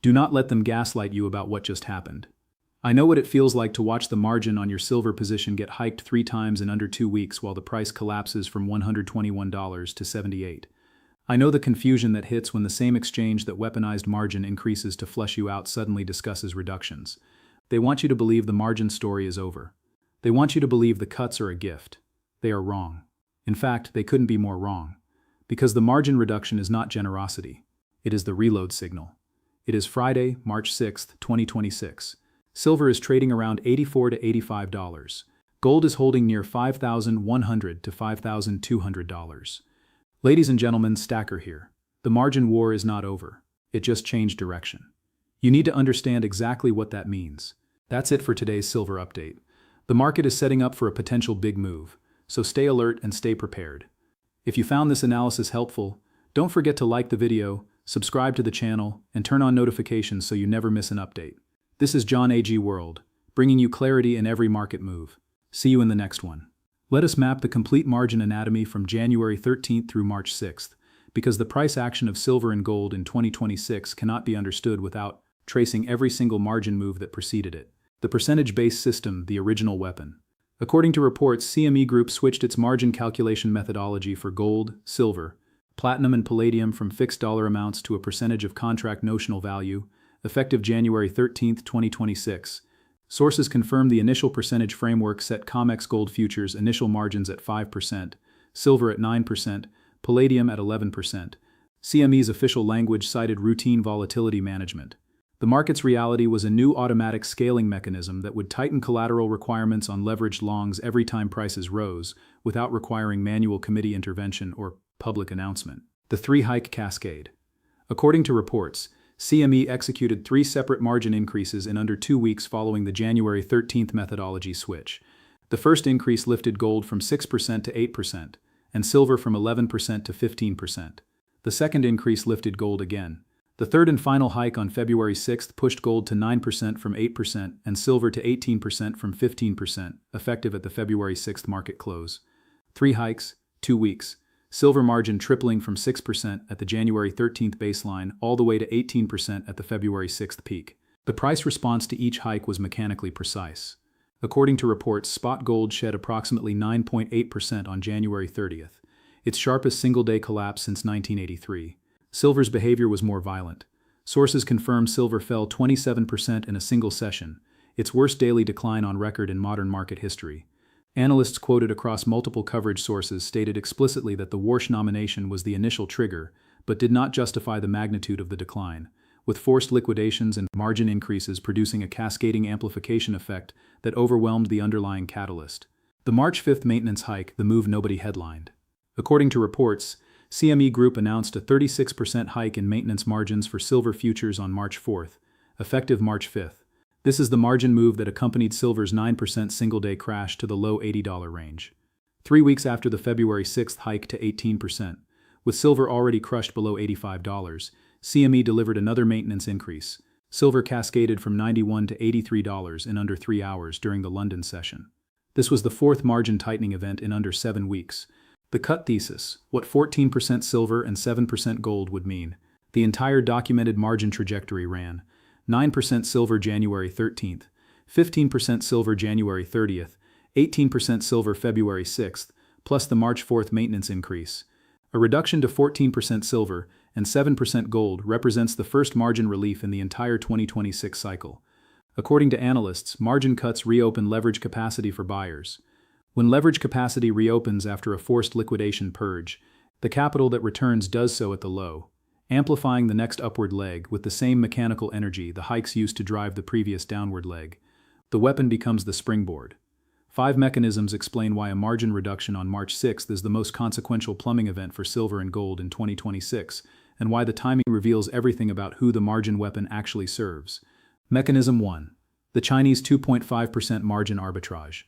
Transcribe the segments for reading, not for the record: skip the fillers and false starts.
Do not let them gaslight you about what just happened. I know what it feels like to watch the margin on your silver position get hiked 3 times in under 2 weeks while the price collapses from $121 to $78. I know the confusion that hits when the same exchange that weaponized margin increases to flush you out suddenly discusses reductions. They want you to believe the margin story is over. They want you to believe the cuts are a gift. They are wrong. In fact, they couldn't be more wrong. Because the margin reduction is not generosity. It is the reload signal. It is Friday, March 6, 2026. Silver is trading around $84 to $85. Gold is holding near $5,100 to $5,200. Ladies and gentlemen, Stacker here. The margin war is not over. It just changed direction. You need to understand exactly what that means. That's it for today's silver update. The market is setting up for a potential big move, so stay alert and stay prepared. If you found this analysis helpful, don't forget to like the video, subscribe to the channel, and turn on notifications so you never miss an update. This is John AG World, bringing you clarity in every market move. See you in the next one. Let us map the complete margin anatomy from January 13th through March 6th, because the price action of silver and gold in 2026 cannot be understood without tracing every single margin move that preceded it. The percentage-based system, the original weapon. According to reports, CME Group switched its margin calculation methodology for gold, silver, platinum and palladium from fixed dollar amounts to a percentage of contract notional value, effective January 13, 2026. Sources confirm the initial percentage framework set COMEX gold futures initial margins at 5%, silver at 9%, palladium at 11%. CME's official language cited routine volatility management. The market's reality was a new automatic scaling mechanism that would tighten collateral requirements on leveraged longs every time prices rose, without requiring manual committee intervention or public announcement. The 3-hike cascade. According to reports, CME executed 3 separate margin increases in under 2 weeks following the January 13th methodology switch. The first increase lifted gold from 6% to 8%, and silver from 11% to 15%. The second increase lifted gold again. The third and final hike on February 6th pushed gold to 9% from 8% and silver to 18% from 15%, effective at the February 6th market close. 3 hikes, 2 weeks. Silver margin tripling from 6% at the January 13th baseline all the way to 18% at the February 6th peak. The price response to each hike was mechanically precise. According to reports, spot gold shed approximately 9.8% on January 30th, its sharpest single-day collapse since 1983. Silver's behavior was more violent. Sources confirm silver fell 27% in a single session, its worst daily decline on record in modern market history. Analysts quoted across multiple coverage sources stated explicitly that the Warsh nomination was the initial trigger, but did not justify the magnitude of the decline, with forced liquidations and margin increases producing a cascading amplification effect that overwhelmed the underlying catalyst. The March 5th maintenance hike, the move nobody headlined. According to reports, CME Group announced a 36% hike in maintenance margins for silver futures on March 4th, effective March 5th. This is the margin move that accompanied silver's 9% single-day crash to the low $80 range. 3 weeks after the February 6th hike to 18%, with silver already crushed below $85, CME delivered another maintenance increase. Silver cascaded from $91 to $83 in under 3 hours during the London session. This was the 4th margin tightening event in under 7 weeks. The cut thesis, what 14% silver and 7% gold would mean. The entire documented margin trajectory ran 9% silver January 13th, 15% silver January 30th, 18% silver February 6th, plus the March 4th maintenance increase. A reduction to 14% silver and 7% gold represents the first margin relief in the entire 2026 cycle. According to analysts, margin cuts reopen leverage capacity for buyers. When leverage capacity reopens after a forced liquidation purge, the capital that returns does so at the low, amplifying the next upward leg with the same mechanical energy the hikes used to drive the previous downward leg. The weapon becomes the springboard. 5 mechanisms explain why a margin reduction on March 6th is the most consequential plumbing event for silver and gold in 2026, and why the timing reveals everything about who the margin weapon actually serves. Mechanism 1. The Chinese 2.5% margin arbitrage.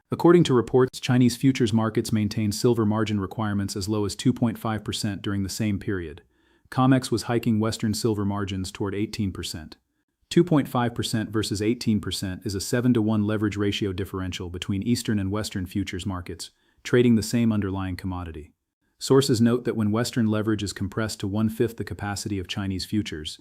According to reports, Chinese futures markets maintained silver margin requirements as low as 2.5% during the same period. COMEX was hiking Western silver margins toward 18%. 2.5% versus 18% is a 7-to-1 leverage ratio differential between Eastern and Western futures markets, trading the same underlying commodity. Sources note that when Western leverage is compressed to 1/5 the capacity of Chinese futures,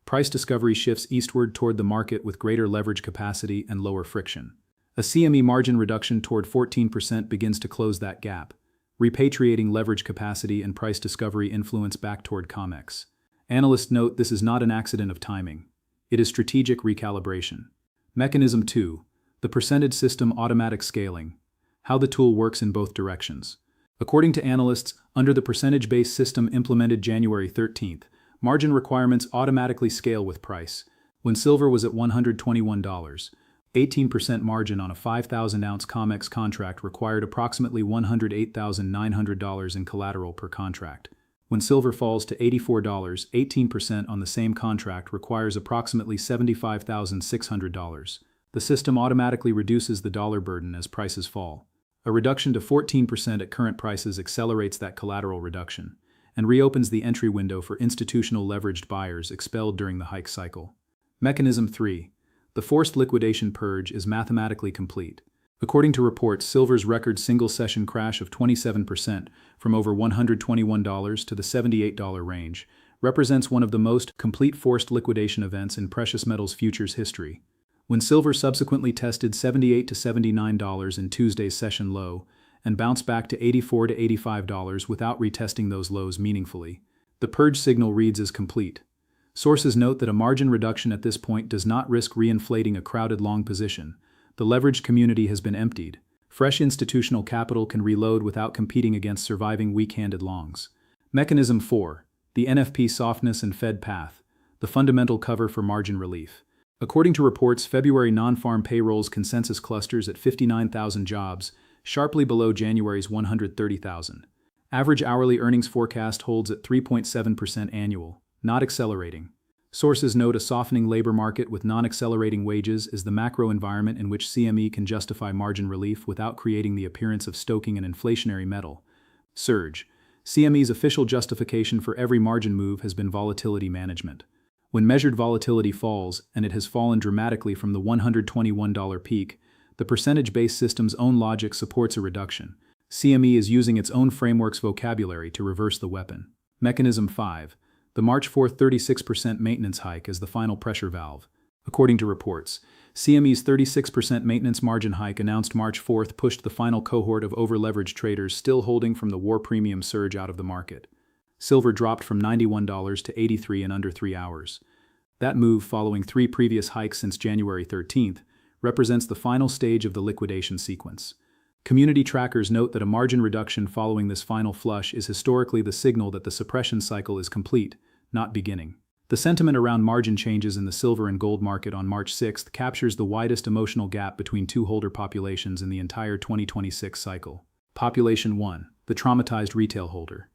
Price discovery shifts eastward toward the market with greater leverage capacity and lower friction. A CME margin reduction toward 14% begins to close that gap, repatriating leverage capacity and price discovery influence back toward COMEX. Analysts note this is not an accident of timing. It is strategic recalibration. Mechanism 2. The percentage system automatic scaling. How the tool works in both directions. According to analysts, under the percentage-based system implemented January 13th, margin requirements automatically scale with price. When silver was at $121, 18% margin on a 5,000-ounce COMEX contract required approximately $108,900 in collateral per contract. When silver falls to $84, 18% on the same contract requires approximately $75,600. The system automatically reduces the dollar burden as prices fall. A reduction to 14% at current prices accelerates that collateral reduction and reopens the entry window for institutional leveraged buyers expelled during the hike cycle. Mechanism 3. The forced liquidation purge is mathematically complete. According to reports, silver's record single-session crash of 27% from over $121 to the $78 range represents one of the most complete forced liquidation events in precious metals futures history. When silver subsequently tested $78 to $79 in Tuesday's session low and bounced back to $84 to $85 without retesting those lows meaningfully, the purge signal reads as complete. Sources note that a margin reduction at this point does not risk reinflating a crowded long position. The leveraged community has been emptied. Fresh institutional capital can reload without competing against surviving weak-handed longs. Mechanism 4. The NFP softness and Fed path. The fundamental cover for margin relief. According to reports, February non-farm payrolls consensus clusters at 59,000 jobs, sharply below January's 130,000. Average hourly earnings forecast holds at 3.7% annual, not accelerating. Sources note a softening labor market with non-accelerating wages is the macro environment in which CME can justify margin relief without creating the appearance of stoking an inflationary metal. Surge. CME's official justification for every margin move has been volatility management. When measured volatility falls, and it has fallen dramatically from the $121 peak, the percentage-based system's own logic supports a reduction. CME is using its own framework's vocabulary to reverse the weapon. Mechanism 5. The March 4th 36% maintenance hike as the final pressure valve. According to reports, CME's 36% maintenance margin hike announced March 4th pushed the final cohort of over-leveraged traders still holding from the war premium surge out of the market. Silver dropped from $91 to $83 in under 3 hours. That move, following 3 previous hikes since January 13th, represents the final stage of the liquidation sequence. Community trackers note that a margin reduction following this final flush is historically the signal that the suppression cycle is complete, not beginning. The sentiment around margin changes in the silver and gold market on March 6th captures the widest emotional gap between two holder populations in the entire 2026 cycle. Population 1, the traumatized retail holder.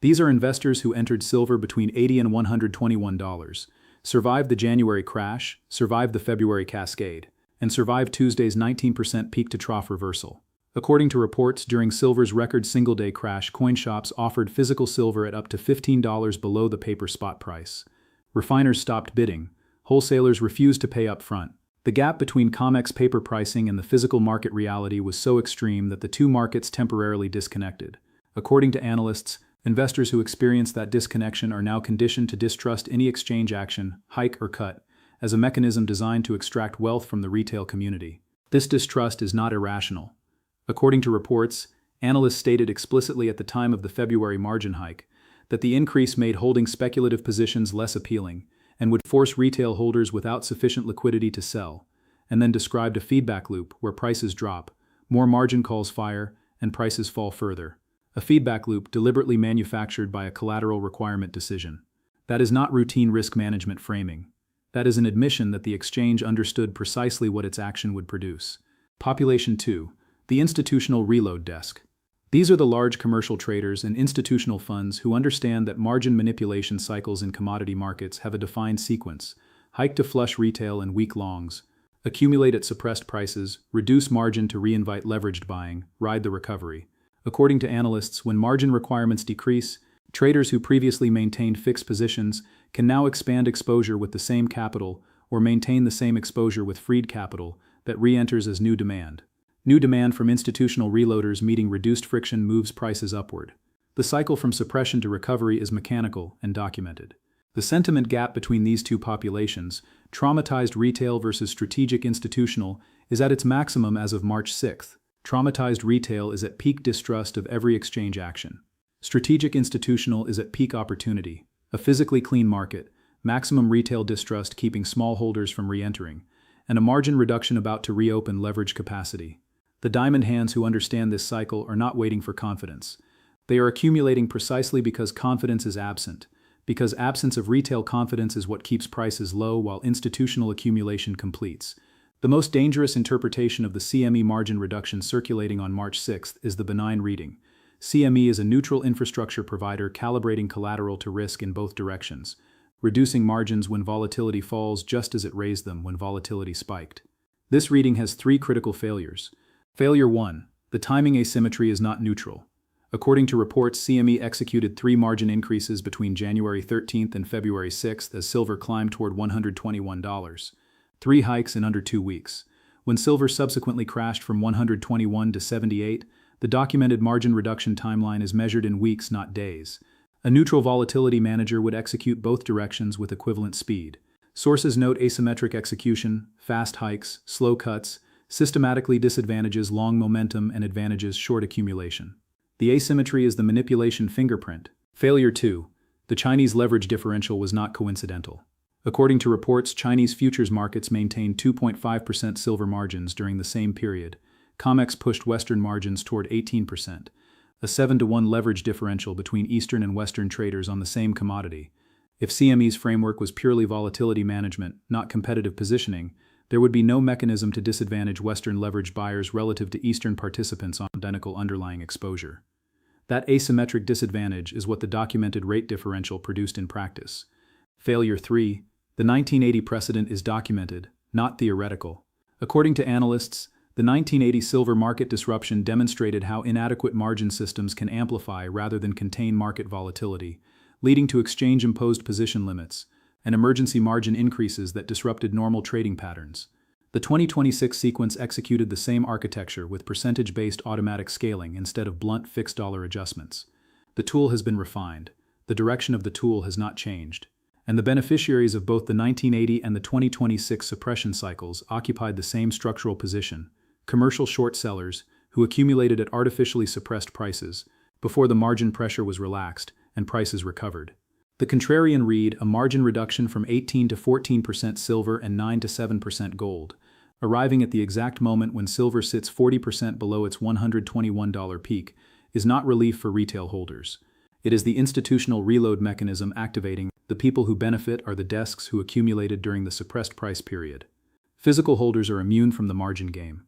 These are investors who entered silver between $80 and $121, survived the January crash, survived the February cascade, and survived Tuesday's 19% peak-to-trough reversal. According to reports, during silver's record single-day crash, coin shops offered physical silver at up to $15 below the paper spot price. Refiners stopped bidding. Wholesalers refused to pay up front. The gap between COMEX paper pricing and the physical market reality was so extreme that the two markets temporarily disconnected. According to analysts, investors who experienced that disconnection are now conditioned to distrust any exchange action, hike or cut, as a mechanism designed to extract wealth from the retail community. This distrust is not irrational. According to reports, analysts stated explicitly at the time of the February margin hike that the increase made holding speculative positions less appealing and would force retail holders without sufficient liquidity to sell, and then described a feedback loop where prices drop, more margin calls fire, and prices fall further. A feedback loop deliberately manufactured by a collateral requirement decision. That is not routine risk management framing. That is an admission that the exchange understood precisely what its action would produce. Population 2. The institutional reload desk. These are the large commercial traders and institutional funds who understand that margin manipulation cycles in commodity markets have a defined sequence: hike to flush retail and weak longs, accumulate at suppressed prices, reduce margin to reinvite leveraged buying, ride the recovery. According to analysts, when margin requirements decrease, traders who previously maintained fixed positions can now expand exposure with the same capital or maintain the same exposure with freed capital that re-enters as new demand. New demand from institutional reloaders meeting reduced friction moves prices upward. The cycle from suppression to recovery is mechanical and documented. The sentiment gap between these two populations, traumatized retail versus strategic institutional, is at its maximum as of March 6th. Traumatized retail is at peak distrust of every exchange action. Strategic institutional is at peak opportunity, a physically clean market, maximum retail distrust keeping small holders from re-entering, and a margin reduction about to reopen leverage capacity. The diamond hands who understand this cycle are not waiting for confidence. They are accumulating precisely because confidence is absent, because absence of retail confidence is what keeps prices low while institutional accumulation completes. The most dangerous interpretation of the CME margin reduction circulating on March 6th is the benign reading. CME is a neutral infrastructure provider calibrating collateral to risk in both directions, reducing margins when volatility falls just as it raised them when volatility spiked. This reading has three critical failures. Failure 1. The timing asymmetry is not neutral. According to reports, CME executed 3 margin increases between January 13th and February 6th as silver climbed toward $121. 3 hikes in under 2 weeks. When silver subsequently crashed from $121 to $78, the documented margin reduction timeline is measured in weeks, not days. A neutral volatility manager would execute both directions with equivalent speed. Sources note asymmetric execution, fast hikes, slow cuts, systematically disadvantages long momentum and advantages short accumulation. The asymmetry is the manipulation fingerprint. Failure 2. The Chinese leverage differential was not coincidental. According to reports, Chinese futures markets maintained 2.5% silver margins during the same period. COMEX pushed Western margins toward 18%. A 7-to-1 leverage differential between Eastern and Western traders on the same commodity. If CME's framework was purely volatility management, not competitive positioning, there would be no mechanism to disadvantage Western leverage buyers relative to Eastern participants on identical underlying exposure. That asymmetric disadvantage is what the documented rate differential produced in practice. Failure 3. The 1980 precedent is documented, not theoretical. According to analysts, the 1980 silver market disruption demonstrated how inadequate margin systems can amplify rather than contain market volatility, leading to exchange-imposed position limits and emergency margin increases that disrupted normal trading patterns. The 2026 sequence executed the same architecture with percentage-based automatic scaling instead of blunt fixed dollar adjustments. The tool has been refined. The direction of the tool has not changed. And the beneficiaries of both the 1980 and the 2026 suppression cycles occupied the same structural position: commercial short sellers who accumulated at artificially suppressed prices before the margin pressure was relaxed and prices recovered. The contrarian read a margin reduction from 18 to 14% silver and 9 to 7% gold, arriving at the exact moment when silver sits 40% below its $121 peak, is not relief for retail holders. It is the institutional reload mechanism activating. The people who benefit are the desks who accumulated during the suppressed price period. Physical holders are immune from the margin game,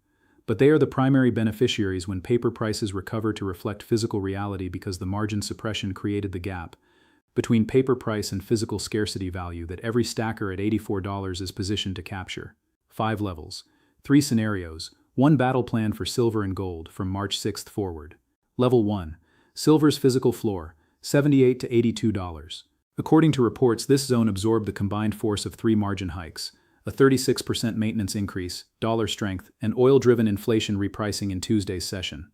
but they are the primary beneficiaries when paper prices recover to reflect physical reality because the margin suppression created the gap between paper price and physical scarcity value that every stacker at $84 is positioned to capture. 5 levels, 3 scenarios, 1 battle plan for silver and gold from March 6th forward. Level 1. Silver's physical floor, $78 to $82. According to reports, this zone absorbed the combined force of 3 margin hikes, a 36% maintenance increase, dollar strength, and oil-driven inflation repricing in Tuesday's session.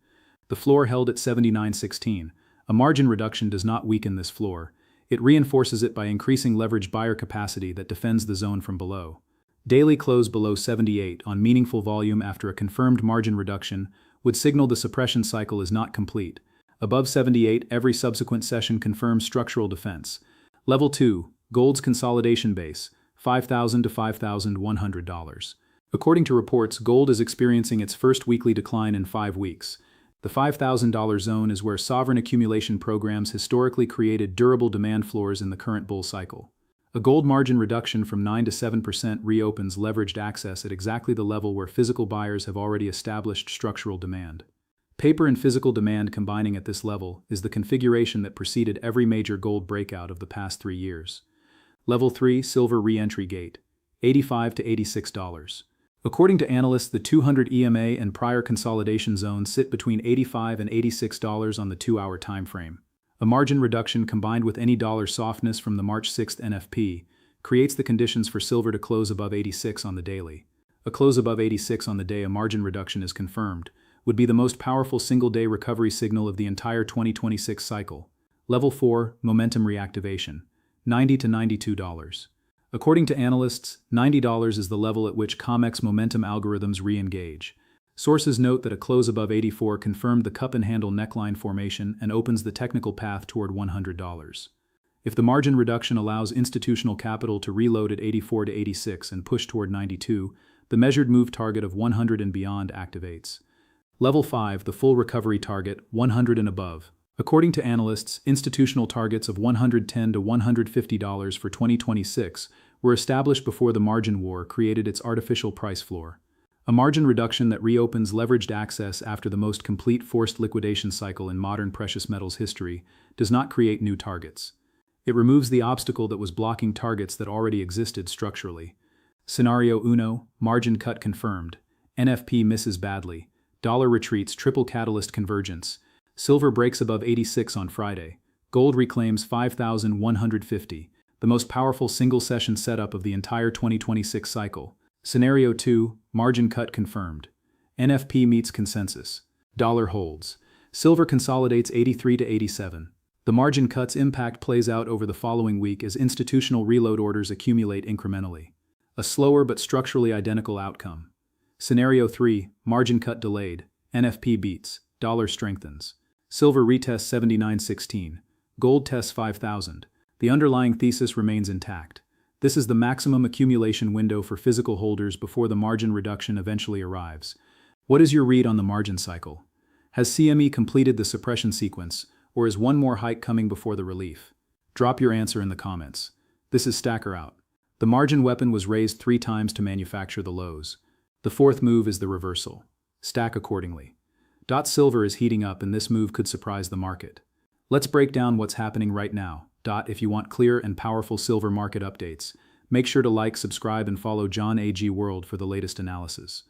The floor held at $79.16. A margin reduction does not weaken this floor. It reinforces it by increasing leverage buyer capacity that defends the zone from below. Daily close below 78 on meaningful volume after a confirmed margin reduction would signal the suppression cycle is not complete. Above 78, every subsequent session confirms structural defense. Level 2, gold's consolidation base, $5,000 to $5,100. According to reports, gold is experiencing its first weekly decline in 5 weeks. The $5,000 zone is where sovereign accumulation programs historically created durable demand floors in the current bull cycle. A gold margin reduction from 9 to 7% reopens leveraged access at exactly the level where physical buyers have already established structural demand. Paper and physical demand combining at this level is the configuration that preceded every major gold breakout of the past 3 years. Level 3, silver re-entry gate, $85 to $86. According to analysts, the 200 EMA and prior consolidation zones sit between $85 and $86 on the 2-hour time frame. A margin reduction combined with any dollar softness from the March 6th NFP creates the conditions for silver to close above 86 on the daily. A close above 86 on the day a margin reduction is confirmed would be the most powerful single-day recovery signal of the entire 2026 cycle. Level 4, momentum reactivation, $90 to $92. According to analysts, $90 is the level at which COMEX momentum algorithms re-engage. Sources note that a close above 84 confirmed the cup and handle neckline formation and opens the technical path toward $100. If the margin reduction allows institutional capital to reload at 84 to 86 and push toward 92, the measured move target of 100 and beyond activates. Level 5, the full recovery target, 100 and above. According to analysts, institutional targets of $110 to $150 for 2026 were established before the margin war created its artificial price floor. A margin reduction that reopens leveraged access after the most complete forced liquidation cycle in modern precious metals history does not create new targets. It removes the obstacle that was blocking targets that already existed structurally. Scenario uno, margin cut confirmed. NFP misses badly. Dollar retreats triple catalyst convergence. Silver breaks above 86 on Friday. Gold reclaims 5,150, the most powerful single-session setup of the entire 2026 cycle. Scenario 2, margin cut confirmed. NFP meets consensus. Dollar holds. Silver consolidates 83 to 87. The margin cut's impact plays out over the following week as institutional reload orders accumulate incrementally. A slower but structurally identical outcome. Scenario 3, margin cut delayed. NFP beats. Dollar strengthens. Silver retests 79.16. Gold tests 5,000. The underlying thesis remains intact. This is the maximum accumulation window for physical holders before the margin reduction eventually arrives. What is your read on the margin cycle? Has CME completed the suppression sequence, or is one more hike coming before the relief? Drop your answer in the comments. This is Stacker Out. The margin weapon was raised 3 times to manufacture the lows. The fourth move is the reversal. Stack accordingly. Silver is heating up and this move could surprise the market. Let's break down what's happening right now. If you want clear and powerful silver market updates, make sure to like, subscribe, and follow John AG World for the latest analysis.